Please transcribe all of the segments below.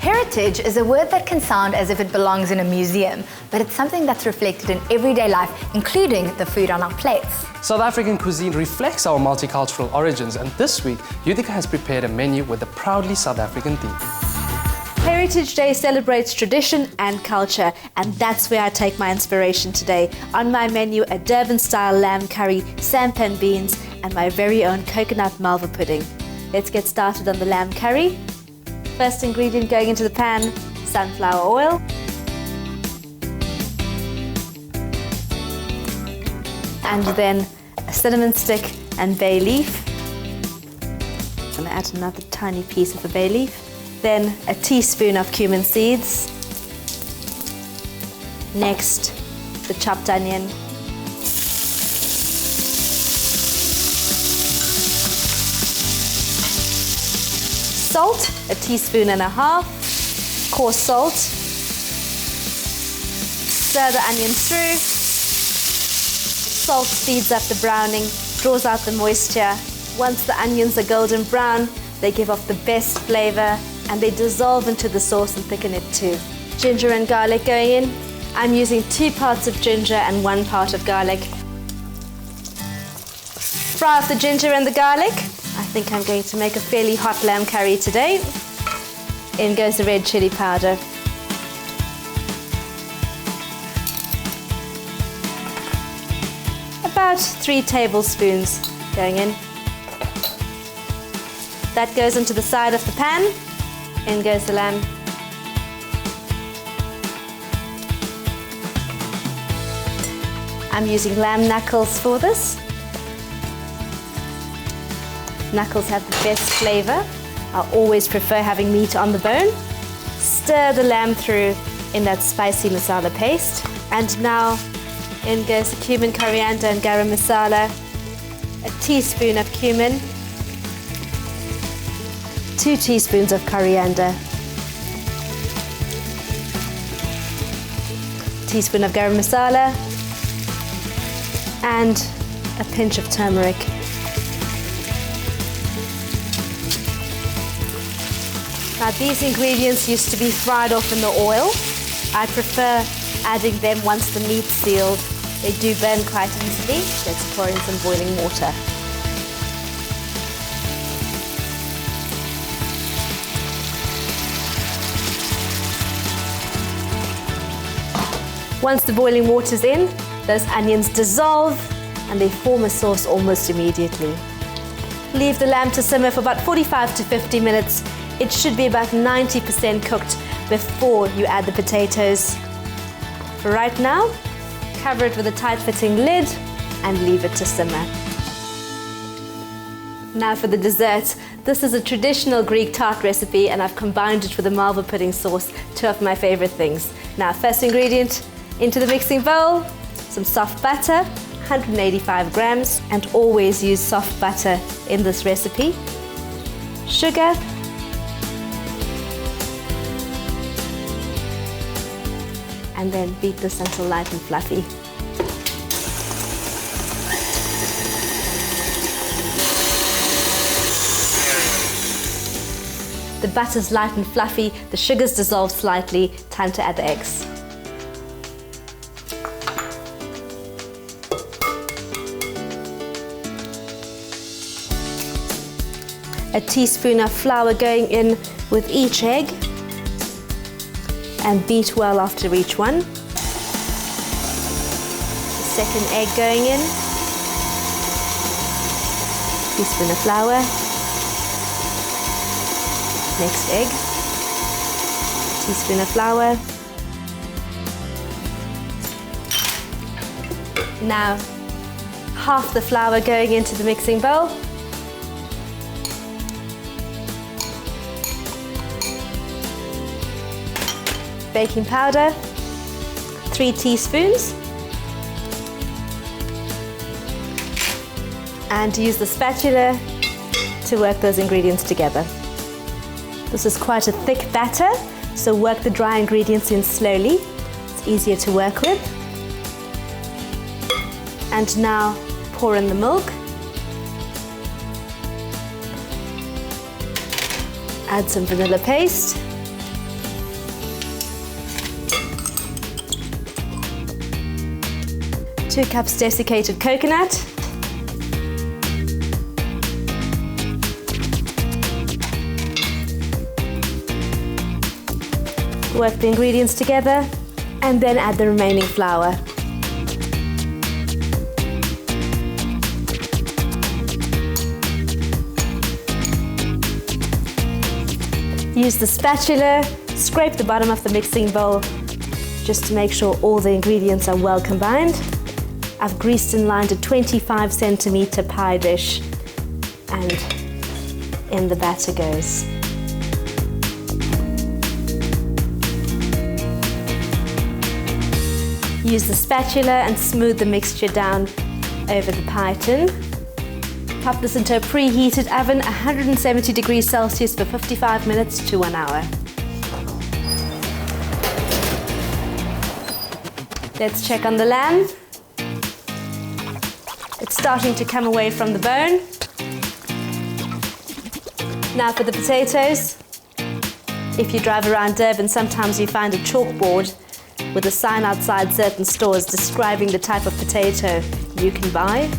Heritage is a word that can sound as if it belongs in a museum, but it's something that's reflected in everyday life, including the food on our plates. South African cuisine reflects our multicultural origins, and this week, Yudhika has prepared a menu with a proudly South African theme. Heritage Day celebrates tradition and culture, and that's where I take my inspiration today. On my menu, a Durban-style lamb curry, Stampin Beans, and my very own coconut Marva pudding. Let's get started on the lamb curry. First ingredient going into the pan, sunflower oil. And then a cinnamon stick and bay leaf. I'm going to add another tiny piece of the bay leaf. Then a teaspoon of cumin seeds. Next, the chopped onion. Salt, a teaspoon and a half, coarse salt. Stir the onions through. Salt speeds up the browning, draws out the moisture. Once the onions are golden brown, they give off the best flavor and they dissolve into the sauce and thicken it too. Ginger and garlic going in. I'm using 2 parts of ginger and 1 part of garlic. Fry off the ginger and the garlic. I think I'm going to make a fairly hot lamb curry today. In goes the red chili powder. About 3 tablespoons going in. That goes into the side of the pan. In goes the lamb. I'm using lamb knuckles for this. Knuckles have the best flavor. I always prefer having meat on the bone. Stir the lamb through in that spicy masala paste. And now in goes the cumin, coriander and garam masala. A teaspoon of cumin. 2 teaspoons of coriander. Teaspoon of garam masala. And a pinch of turmeric. Now these ingredients used to be fried off in the oil. I prefer adding them once the meat's sealed. They do burn quite easily. Let's pour in some boiling water. Once the boiling water's in, those onions dissolve and they form a sauce almost immediately. Leave the lamb to simmer for about 45 to 50 minutes. It should be about 90% cooked before you add the potatoes. For right now, cover it with a tight-fitting lid and leave it to simmer. Now for the dessert. This is a traditional Greek tart recipe and I've combined it with a Marva pudding sauce, 2 of my favorite things. Now first ingredient, into the mixing bowl, some soft butter, 185 grams, and always use soft butter in this recipe. Sugar, and then beat this until light and fluffy. The butter's light and fluffy, the sugar's dissolved slightly, time to add the eggs. A teaspoon of flour going in with each egg. And beat well after each one. The second egg going in. Teaspoon of flour. Next egg. Teaspoon of flour. Now, half the flour going into the mixing bowl. Baking powder, 3 teaspoons. And use the spatula to work those ingredients together. This is quite a thick batter, so work the dry ingredients in slowly. It's easier to work with. And now pour in the milk. Add some vanilla paste. 2 cups desiccated coconut, work the ingredients together, and then add the remaining flour. Use the spatula, scrape the bottom of the mixing bowl just to make sure all the ingredients are well combined. I've greased and lined a 25 centimeter pie dish, and in the batter goes. Use the spatula and smooth the mixture down over the pie tin. Pop this into a preheated oven, 170 degrees Celsius for 55 minutes to 1 hour. Let's check on the lamb. It's starting to come away from the bone. Now for the potatoes. If you drive around Durban, sometimes you find a chalkboard with a sign outside certain stores describing the type of potato you can buy.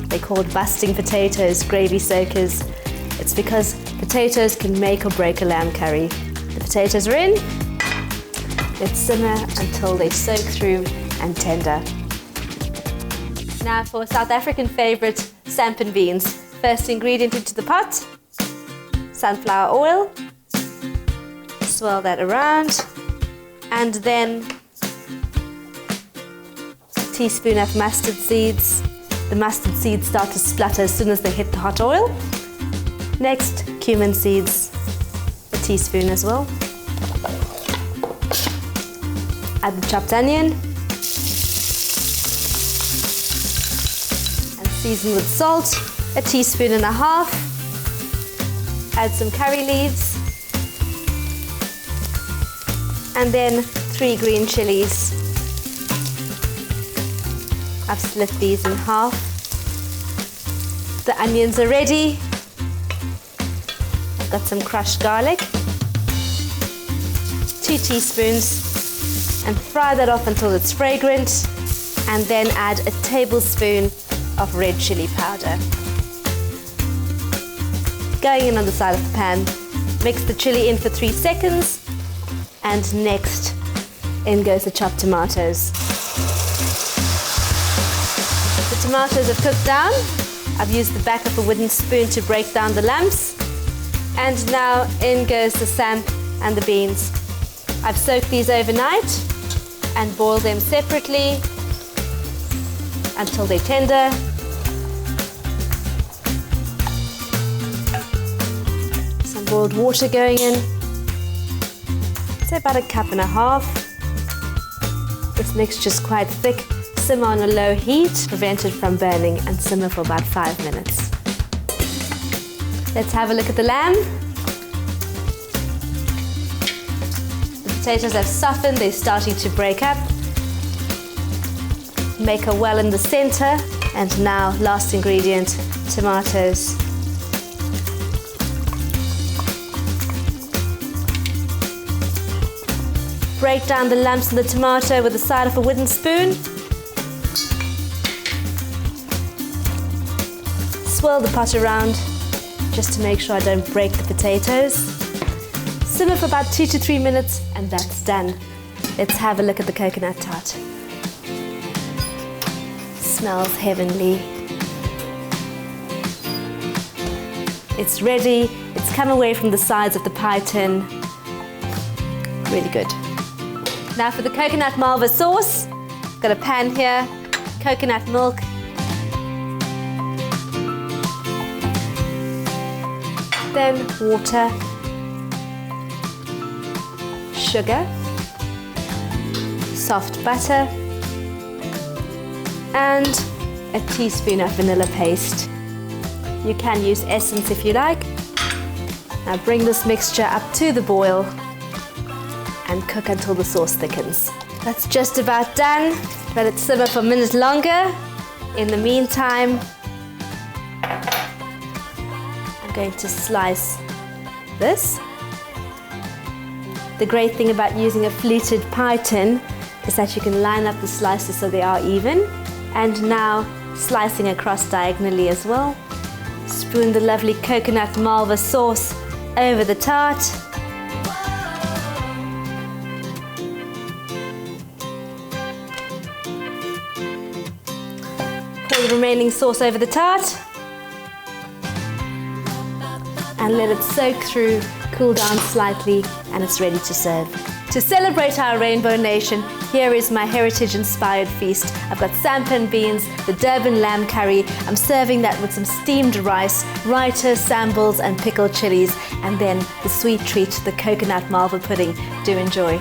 They're called busting potatoes, gravy soakers. It's because potatoes can make or break a lamb curry. The potatoes are in. Let's simmer until they soak through and tender. Now for South African favorite, Stampin Beans. First ingredient into the pot, sunflower oil. Swirl that around, and then a teaspoon of mustard seeds. The mustard seeds start to splutter as soon as they hit the hot oil. Next, cumin seeds, a teaspoon as well. Add the chopped onion. And season with salt, a teaspoon and a half. Add some curry leaves. And then 3 green chilies. I've split these in half. The onions are ready. I've got some crushed garlic. 2 teaspoons, and fry that off until it's fragrant. And then add a tablespoon of red chili powder. Going in on the side of the pan, mix the chili in for 3 seconds. And next, in goes the chopped tomatoes. The tomatoes are cooked down. I've used the back of a wooden spoon to break down the lumps. And now in goes the samp and the beans. I've soaked these overnight and boiled them separately until they're tender. Some boiled water going in. Say about 1.5 cups. This mixture's quite thick. Simmer on a low heat, prevent it from burning, and simmer for about 5 minutes. Let's have a look at the lamb. The potatoes have softened, they're starting to break up. Make a well in the center, and now last ingredient, tomatoes. Break down the lumps in the tomato with the side of a wooden spoon. Swirl the pot around just to make sure I don't break the potatoes. Simmer for about 2 to 3 minutes, and that's done. Let's have a look at the coconut tart. Smells heavenly. It's ready. It's come away from the sides of the pie tin. Really good. Now for the coconut Marva sauce. Got a pan here, coconut milk. Then water, sugar, soft butter, and a teaspoon of vanilla paste. You can use essence if you like. Now bring this mixture up to the boil and cook until the sauce thickens. That's just about done. Let it simmer for a minute longer. In the meantime, I'm going to slice this. The great thing about using a fluted pie tin is that you can line up the slices so they are even. And now slicing across diagonally as well. Spoon the lovely coconut Marva sauce over the tart. Pour the remaining sauce over the tart. And let it soak through, cool down slightly, and it's ready to serve. To celebrate our Rainbow Nation, here is my heritage-inspired feast. I've got Stampin Beans, the Durban lamb curry. I'm serving that with some steamed rice, raita, samballs, and pickled chilies, and then the sweet treat, the coconut Marva pudding. Do enjoy.